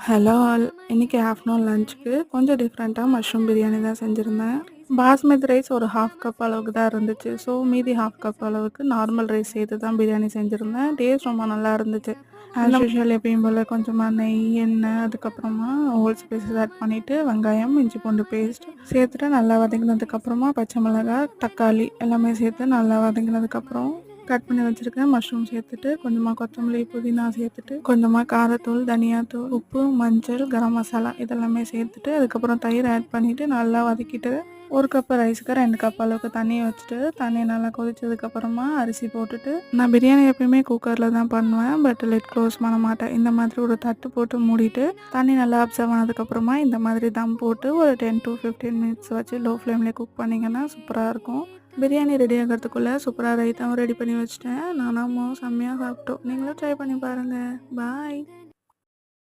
Hello all. இன்னைக்கு afternoon லஞ்சுக்கு கொஞ்சம் டிஃப்ரெண்ட்டாக மஷ்ரூம் பிரியாணி தான் செஞ்சுருந்தேன். பாஸ்மதி ரைஸ் ஒரு 1/2 கப் அளவுக்கு தான் இருந்துச்சு. ஸோ மீதி 1/2 கப் அளவுக்கு நார்மல் ரைஸ் சேர்த்து தான் பிரியாணி செஞ்சுருந்தேன். டேஸ்ட் ரொம்ப நல்லா இருந்துச்சு. ஆஸ் யூஷுவல் எப்பயும் போல் கொஞ்சமாக நெய், எண்ணெய், அதுக்கப்புறமா ஹோல் ஸ்பைசஸ் ஆட் பண்ணிவிட்டு வெங்காயம், இஞ்சி பூண்டு பேஸ்ட் சேர்த்துட்டு நல்லா வதங்கினதுக்கப்புறமா பச்சை மிளகாய், தக்காளி எல்லாமே சேர்த்து நல்லா வதங்கினதுக்கப்புறம் கட் பண்ணி வச்சுருக்கேன் மஷ்ரூம் சேர்த்துட்டு கொஞ்சமாக கொத்தமல்லி, புதினா சேர்த்துட்டு கொஞ்சமாக காரத்தூள், தனியாத்தூள், உப்பு, மஞ்சள், கரம் மசாலா இதெல்லாமே சேர்த்துட்டு அதுக்கப்புறம் தயிர் ஆட் பண்ணிவிட்டு நல்லா வதக்கிட்டு 1 கப் ரைஸுக்கு 2 கப் அளவுக்கு தண்ணி வச்சுட்டு தண்ணி நல்லா கொதிச்சதுக்கப்புறமா அரிசி போட்டுட்டு நான் பிரியாணி எப்பயுமே குக்கரில் தான் பண்ணுவேன். பட் லிட் க்ளோஸ் பண்ண மாட்டேன். இந்த மாதிரி ஒரு தட்டு போட்டு மூடிட்டு தண்ணி நல்லா அப்சர்வ் ஆனதுக்கப்புறமா இந்த மாதிரி தம் போட்டு ஒரு 10 to 15 மினிட்ஸ் வச்சு லோ ஃப்ளேம்லேயே குக் பண்ணிங்கன்னா சூப்பராக இருக்கும். பிரியாணி ரெடி ஆகிறதுக்குள்ளே சூப்பராக ரைத்தாவும் ரெடி பண்ணி வச்சுட்டேன். நானும் அம்மாவும் செம்மையாக சாப்பிட்டோம். நீங்களும் ட்ரை பண்ணி பாருங்கள். பாய்.